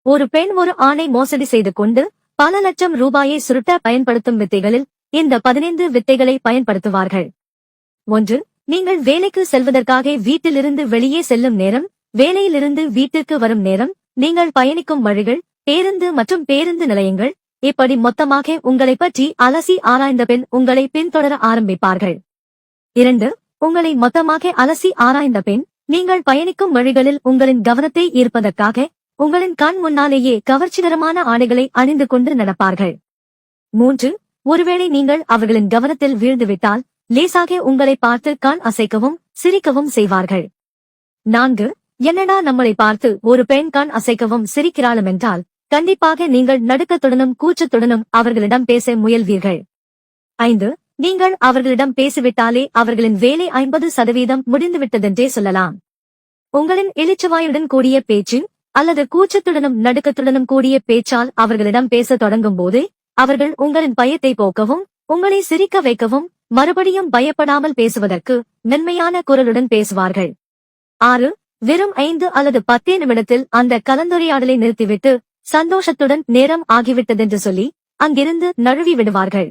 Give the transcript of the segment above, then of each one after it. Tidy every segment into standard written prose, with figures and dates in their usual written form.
ஒரு பெண் ஒரு ஆணை மோசடி செய்து கொண்டு பல லட்சம் ரூபாயை சுருட்ட பயன்படுத்தும் வித்தைகளில் இந்த 15 வித்தைகளை பயன்படுத்துவார்கள். 1. நீங்கள் வேலைக்கு செல்வதற்காக வீட்டிலிருந்து வெளியே செல்லும் நேரம், வேலையிலிருந்து வீட்டிற்கு வரும் நேரம், நீங்கள் பயணிக்கும் வழிகள், பேருந்து மற்றும் பேருந்து நிலையங்கள், இப்படி மொத்தமாக உங்களை பற்றி அலசி ஆராய்ந்த பின் உங்களை பின்தொடர ஆரம்பிப்பார்கள். 2. உங்களை மொத்தமாக அலசி ஆராய்ந்த பின் நீங்கள் பயணிக்கும் வழிகளில் உங்களின் கவனத்தை ஈர்ப்பதற்காக உங்களின் கண் முன்னாலேயே கவர்ச்சிகரமான ஆடைகளை அணிந்து கொண்டு நடப்பார்கள். 3. ஒருவேளை நீங்கள் அவர்களின் கவனத்தில் வீழ்ந்துவிட்டால் லேசாக உங்களை பார்த்து கண் அசைக்கவும் சிரிக்கவும் செய்வார்கள். 4. என்னடா நம்மளை பார்த்து ஒரு பெண் கண் அசைக்கவும் சிரிக்கிறாளும் என்றால் கண்டிப்பாக நீங்கள் நடுக்கத்துடனும் கூச்சத்துடனும் அவர்களிடம் பேச முயல்வீர்கள். 5. நீங்கள் அவர்களிடம் பேசிவிட்டாலே அவர்களின் வேலை 50% முடிந்துவிட்டதென்றே சொல்லலாம். உங்களின் இளிச்சவாயுடன் கூடிய பேச்சு அல்லது கூச்சத்துடனும் நடுக்கத்துடனும் கூடிய பேச்சால் அவர்களிடம் பேசத் தொடங்கும் போது அவர்கள் உங்களின் பயத்தை போக்கவும் உங்களை சிரிக்க வைக்கவும் மறுபடியும் பயப்படாமல் பேசுவதற்கு மென்மையான குரலுடன் பேசுவார்கள். 6. வெறும் 5 அல்லது 10 நிமிடத்தில் அந்த கலந்துரையாடலை நிறுத்திவிட்டு சந்தோஷத்துடன் நேரம் ஆகிவிட்டதென்று சொல்லி அங்கிருந்து நழுவி விடுவார்கள்.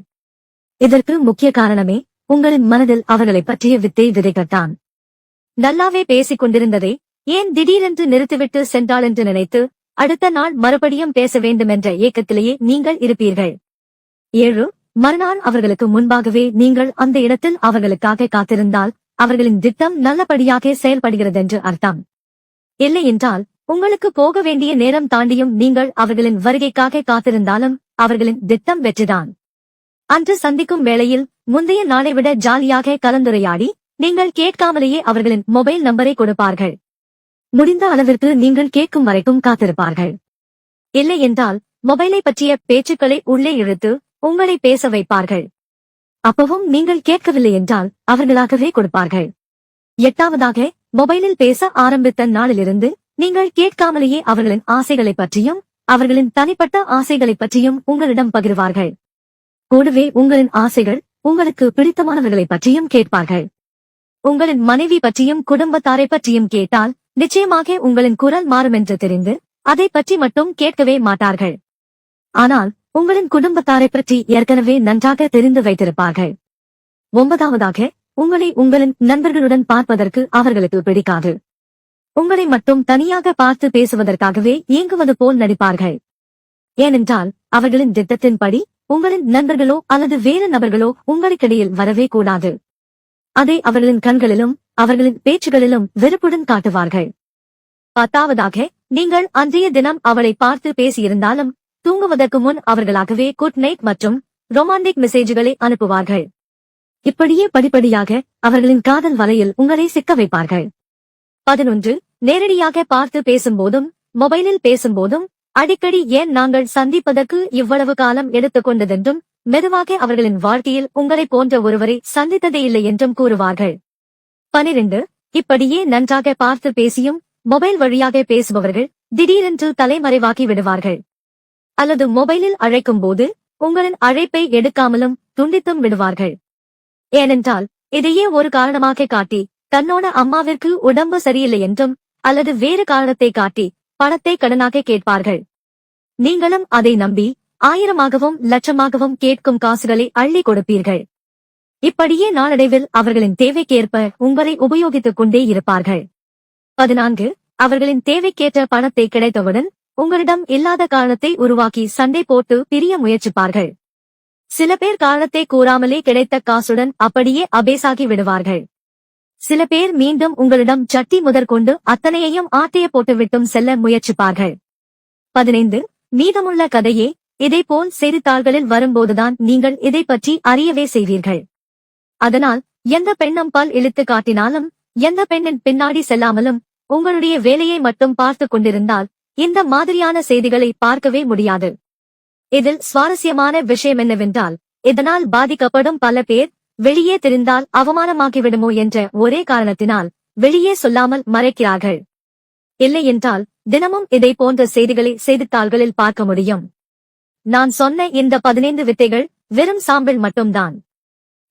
இதற்கு முக்கிய காரணமே உங்களின் மனதில் அவர்களை பற்றிய வித்தை விதைக்கத்தான். நல்லாவே பேசிக் கொண்டிருந்ததை ஏன் திடீரென்று நிறுத்திவிட்டு சென்றாள் என்று நினைத்து அடுத்த நாள் மறுபடியும் பேச வேண்டுமென்ற ஏக்கத்திலேயே நீங்கள் இருப்பீர்கள். 7. மறுநாள் அவர்களுக்கு முன்பாகவே நீங்கள் அந்த இடத்தில் அவர்களுக்காக காத்திருந்தால் அவர்களின் திட்டம் நல்லபடியாக செயல்படுகிறதென்று அர்த்தம். இல்லையென்றால் உங்களுக்கு போக வேண்டிய நேரம் தாண்டியும் நீங்கள் அவர்களின் வருகைக்காக காத்திருந்தாலும் அவர்களின் திட்டம் வெற்றிதான். அன்று சந்திக்கும் வேளையில் முந்தைய நாளை விட ஜாலியாக கலந்துரையாடி நீங்கள் கேட்காமலேயே அவர்களின் மொபைல் நம்பரை கொடுப்பார்கள். முடிந்த அளவிற்கு நீங்கள் கேட்கும் வரைக்கும் காத்திருப்பார்கள். இல்லை என்றால் மொபைலை பற்றிய பேச்சுக்களை உள்ளே இழுத்து உங்களை பேச வைப்பார்கள். அப்பவும் நீங்கள் கேட்கவில்லை என்றால் அவர்களாகவே கொடுப்பார்கள். 8. மொபைலில் பேச ஆரம்பித்த நாளிலிருந்து நீங்கள் கேட்காமலேயே அவர்களின் ஆசைகளை பற்றியும் அவர்களின் தனிப்பட்ட ஆசைகளை பற்றியும் உங்களிடம் பகிர்வார்கள். கூடவே உங்களின் ஆசைகள் உங்களுக்கு பிடித்தமானவர்களை பற்றியும் கேட்பார்கள். உங்களின் மனைவி பற்றியும் குடும்பத்தாரை பற்றியும் கேட்டால் நிச்சயமாக உங்களின் குரல் மாறுமென்று தெரிந்து அதை பற்றி மட்டும் கேட்கவே மாட்டார்கள். ஆனால் உங்களின் குடும்பத்தாரை பற்றி ஏற்கனவே நன்றாக தெரிந்து வைத்திருப்பார்கள். 9. உங்களை உங்களின் நண்பர்களுடன் பார்ப்பதற்கு அவர்களுக்கு பிடிக்காது. உங்களை மட்டும் தனியாக பார்த்து பேசுவதற்காகவே இயங்குவது போல் நடிப்பார்கள். ஏனென்றால் அவர்களின் திட்டத்தின்படி உங்களின் நண்பர்களோ அல்லது வேறு நபர்களோ உங்களுக்கிடையில் வரவே கூடாது. அதை அவர்களின் கண்களிலும் அவர்களின் பேச்சுகளிலும் வெறுப்புடன் காட்டுவார்கள். 10. நீங்கள் அன்றைய தினம் அவளை பார்த்து பேசியிருந்தாலும் தூங்குவதற்கு முன் அவர்களாகவே குட் நைட் மற்றும் ரொமான்டிக் மெசேஜ்களை அனுப்புவார்கள். இப்படியே படிப்படியாக அவர்களின் காதல் வலையில் உங்களை சிக்க வைப்பார்கள். 11. நேரடியாக பார்த்து பேசும்போதும் மொபைலில் பேசும்போதும் அடிக்கடி ஏன் நாங்கள் சந்திப்பதற்கு இவ்வளவு காலம் எடுத்துக்கொண்டதென்றும் மெதுவாக அவர்களின் வாழ்க்கையில் உங்களை போன்ற ஒருவரை சந்தித்ததே இல்லை என்றும் கூறுவார்கள். 12. இப்படியே நன்றாக பார்த்து பேசியும் மொபைல் வழியாக பேசுபவர்கள் திடீரென்று தலைமறைவாக்கி விடுவார்கள். அல்லது மொபைலில் அழைக்கும் போது உங்களின் அழைப்பை எடுக்காமலும் துண்டித்தும் விடுவார்கள். ஏனென்றால் இதையே ஒரு காரணமாக காட்டி தன்னோட அம்மாவிற்கு உடம்பு சரியில்லை என்றும் அல்லது வேறு காரணத்தை காட்டி பணத்தை கடனாக கேட்பார்கள். நீங்களும் அதை நம்பி 1000ஆகவும் லட்சமாகவும் கேட்கும் காசுகளை அள்ளி கொடுப்பீர்கள். இப்படியே நாளடைவில் அவர்களின் தேவைக்கேற்ப உங்களை உபயோகித்துக் கொண்டே இருப்பார்கள். 14. அவர்களின் தேவைக்கேற்ற பணத்தை கிடைத்தவுடன் உங்களிடம் இல்லாத காரணத்தை உருவாக்கி சண்டை போட்டு பிரிய முயற்சிப்பார்கள். சில பேர் காரணத்தை கூறாமலே கிடைத்த காசுடன் அப்படியே அபேசாகி விடுவார்கள். சில பேர் மீண்டும் உங்களிடம் சட்டி முதற்கொண்டு அத்தனையையும் ஆட்டைய போட்டுவிட்டும் செல்ல முயற்சிப்பார்கள். 15. மீதமுள்ள கதையே இதேபோல் செய்தித்தாள்களில் வரும்போதுதான் நீங்கள் இதை பற்றி அறியவே செய்வீர்கள். அதனால் எந்த பெண்ணும் பல் இழுத்து காட்டினாலும் எந்த பெண்ணின் பின்னாடி செல்லாமலும் உங்களுடைய வேலையை மட்டும் பார்த்து கொண்டிருந்தால் இந்த மாதிரியான செய்திகளை பார்க்கவே முடியாது. இதில் சுவாரஸ்யமான விஷயம் என்னவென்றால் இதனால் பாதிக்கப்படும் பல பேர் வெளியே தெரிந்தால் அவமானமாகிவிடுமோ என்ற ஒரே காரணத்தினால் வெளியே சொல்லாமல் மறைக்கிறார்கள். இல்லையென்றால் தினமும் இதை போன்ற செய்திகளை செய்தித்தாள்களில் பார்க்க முடியும். நான் சொன்ன இந்த 15 வித்தைகள் வெறும் சாம்பிள் மட்டும்தான்.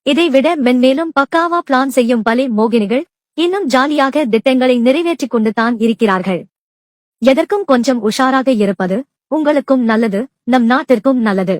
இதைவிட மென்மேலும் பக்காவா பிளான் செய்யும் பல மோகினிகள் இன்னும் ஜாலியாக திட்டங்களை நிறைவேற்றிக் கொண்டுதான் இருக்கிறார்கள். எதற்கும் கொஞ்சம் உஷாராக இருப்பது உங்களுக்கும் நல்லது, நம் நாட்டிற்கும் நல்லது.